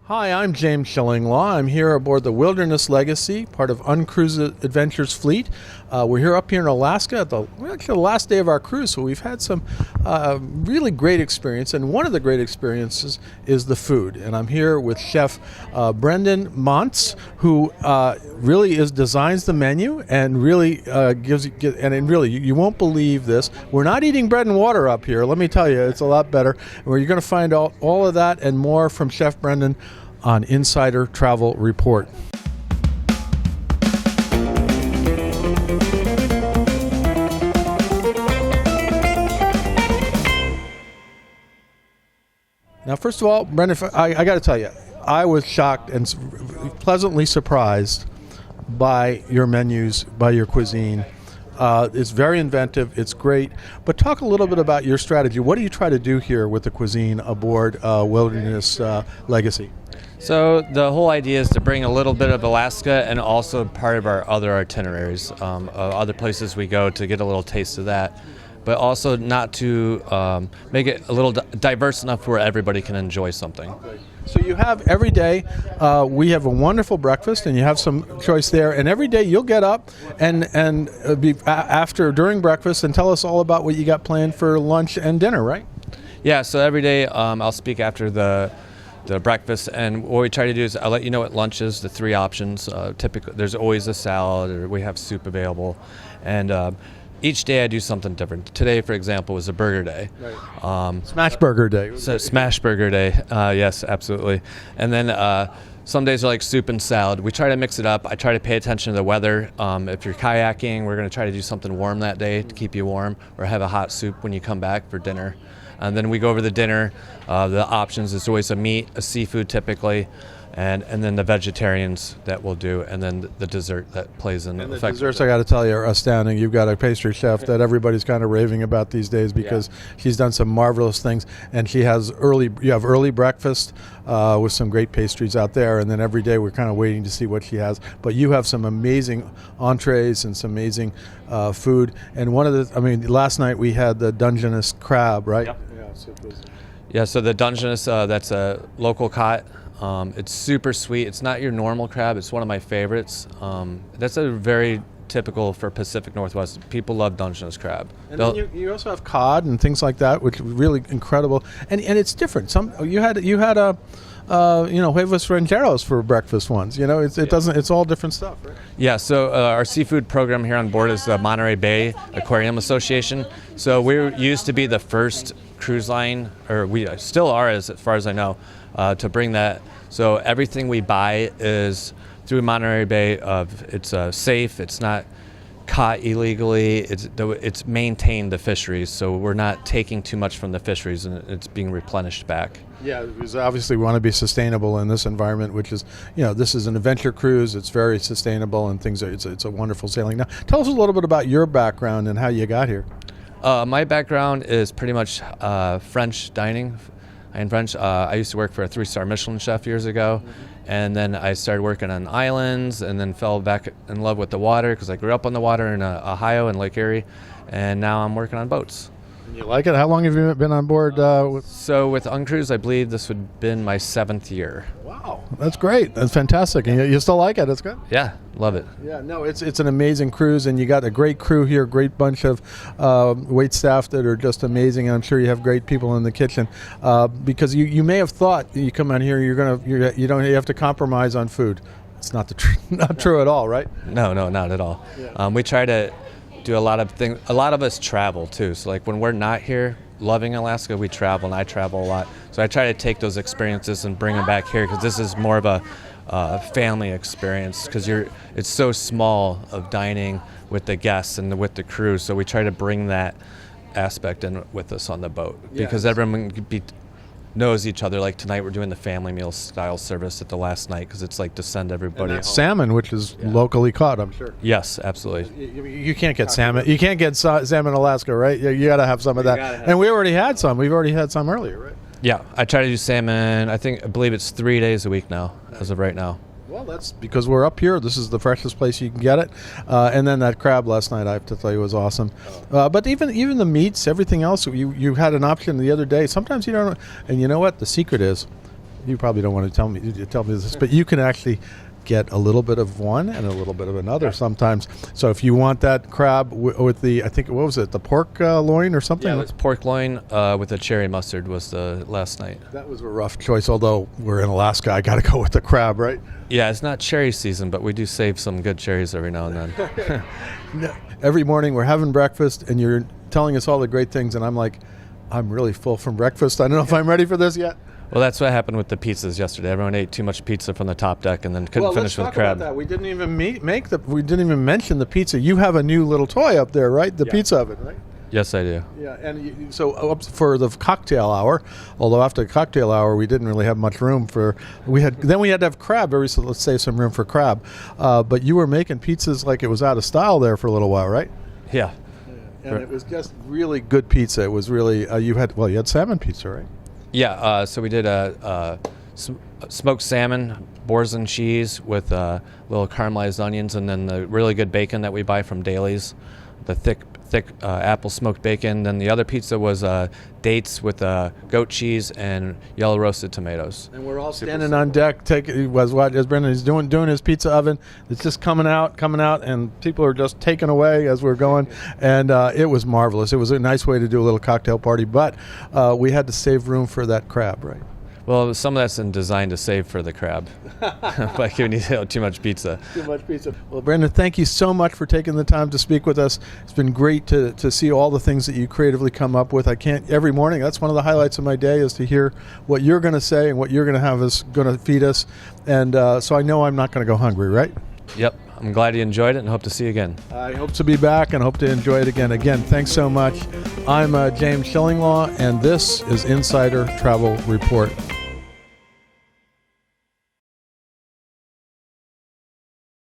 Hi, I'm James Schillinglaw. I'm here aboard the Wilderness Legacy, part of UnCruise Adventures fleet. We're here up here in Alaska at the last day of our cruise, so we've had some really great experience, and one of the great experiences is the food. And I'm here with Chef Brendan Montz, who really designs the menu and really you won't believe this. We're not eating bread and water up here. Let me tell you, it's a lot better. Where you're going to find out all of that and more from Chef Brendan on Insider Travel Report. Now, first of all, Brendan, I got to tell you, I was shocked and pleasantly surprised by your menus, by your cuisine. It's very inventive. It's great. But talk a little bit about your strategy. What do you try to do here with the cuisine aboard Wilderness Legacy? So the whole idea is to bring a little bit of Alaska and also part of our other itineraries, other places we go to get a little taste of that, but also not to make it a little diverse enough where everybody can enjoy something. So you have every day, we have a wonderful breakfast, and you have some choice there. And every day you'll get up and during breakfast and tell us all about what you got planned for lunch and dinner, right? Yeah. So every day I'll speak after the breakfast, and what we try to do is I'll let you know what lunch is, the three options. Typically, there's always a salad, or we have soup available, and each day I do something different. Today, for example, was a burger day. Right. Smash burger day. So smash burger day. Yes, absolutely. And then some days are like soup and salad. We try to mix it up. I try to pay attention to the weather. If you're kayaking, we're going to try to do something warm that day to keep you warm, or have a hot soup when you come back for dinner. And then we go over the dinner. The options is always a meat, a seafood typically, and then the vegetarians that we'll do, and then the dessert that plays in. And the desserts, I got to tell you, are astounding. You've got a pastry chef that everybody's kind of raving about these days because she's done some marvelous things, and you have early breakfast with some great pastries out there, and then every day we're kind of waiting to see what she has. But you have some amazing entrees and some amazing food. And last night we had the Dungeness crab, right? Yep. So the Dungeness, that's a local caught. It's super sweet. It's not your normal crab. It's one of my favorites. That's a very typical for Pacific Northwest. People love Dungeness crab. And then you also have cod and things like that, which are really incredible. And it's different. You had huevos rancheros for breakfast once. It's all different stuff, right? Yeah. So our seafood program here on board is the Monterey Bay Aquarium Association. So we used to be the first cruise line, or we still are, as far as I know, to bring that. So everything we buy is through Monterey Bay. It's safe. It's not caught illegally. It's maintained the fisheries, so we're not taking too much from the fisheries, and it's being replenished back. Yeah, because obviously we want to be sustainable in this environment, which is, this is an adventure cruise. It's very sustainable, and it's a wonderful sailing. Now, tell us a little bit about your background and how you got here. My background is pretty much French dining. In French, I used to work for a 3-star Michelin chef years ago, and then I started working on islands, and then fell back in love with the water because I grew up on the water in Ohio and Lake Erie, and now I'm working on boats. You like it? How long have you been on board? So with UnCruise, I believe this would have been my 7th year. Wow, that's great. That's fantastic. And you still like it? That's good? Yeah, love it. Yeah, no, it's an amazing cruise, and you got a great crew here, great bunch of wait staff that are just amazing, and I'm sure you have great people in the kitchen. Because you may have thought you come out here, you have to compromise on food. It's not true at all, right? No, not at all. Yeah. We try to do a lot of things. A lot of us travel too, so like when we're not here loving Alaska, we travel, and I travel a lot, so I try to take those experiences and bring them back here, because this is more of a family experience, because it's so small of dining with the guests and with the crew, so we try to bring that aspect in with us on the boat, because everyone knows each other. Like tonight we're doing the family meal style service at the last night, because it's like to send everybody home. Salmon, which is locally caught, I'm sure. Yes, absolutely. You can't get salmon. You can't get salmon in Alaska, right? You got to have some of that. And we already had some. We've already had some earlier, right? Yeah, I try to do salmon. I believe it's 3 days a week now, as of right now. Well, that's because we're up here. This is the freshest place you can get it. And then that crab last night, I have to tell you, was awesome. But even the meats, everything else, you had an option the other day. Sometimes you don't know. And you know what? The secret is you probably don't want to tell me this, but you can actually get a little bit of one and a little bit of another sometimes. So if you want that crab with the, I think, what was it, the pork loin or something? Yeah, it was pork loin with a cherry mustard was the last night. That was a rough choice, although we're in Alaska. I got to go with the crab, right? Yeah, it's not cherry season, but we do save some good cherries every now and then. Every morning we're having breakfast, and you're telling us all the great things, and I'm like, I'm really full from breakfast. I don't know if I'm ready for this yet. Well, that's what happened with the pizzas yesterday. Everyone ate too much pizza from the top deck and then couldn't finish with crab. About that. We didn't even we didn't even mention the pizza. You have a new little toy up there, right? The pizza oven, right? Yes, I do. Yeah, and so up for the cocktail hour, although after the cocktail hour we didn't really have much room for. We had to have crab. So let's save some room for crab. But you were making pizzas like it was out of style there for a little while, right? Yeah. And it was just really good pizza. It was really you had salmon pizza, right? Yeah, so we did a smoked salmon, boars and cheese with little caramelized onions, and then the really good bacon that we buy from Daly's, the thick apple smoked bacon. Then the other pizza was dates with goat cheese and yellow roasted tomatoes. And we're all standing on deck. As Brendan's doing his pizza oven. It's just coming out, and people are just taken away as we're going. And it was marvelous. It was a nice way to do a little cocktail party, but we had to save room for that crab, right? Well, some of that's designed to save for the crab, by giving you too much pizza. Too much pizza. Well, Brendan, thank you so much for taking the time to speak with us. It's been great to see all the things that you creatively come up with. Every morning, that's one of the highlights of my day, is to hear what you're going to say and what you're going to have us going to feed us. And so I know I'm not going to go hungry, right? Yep. I'm glad you enjoyed it and hope to see you again. I hope to be back and hope to enjoy it again. Again, thanks so much. I'm James Shillinglaw, and this is Insider Travel Report.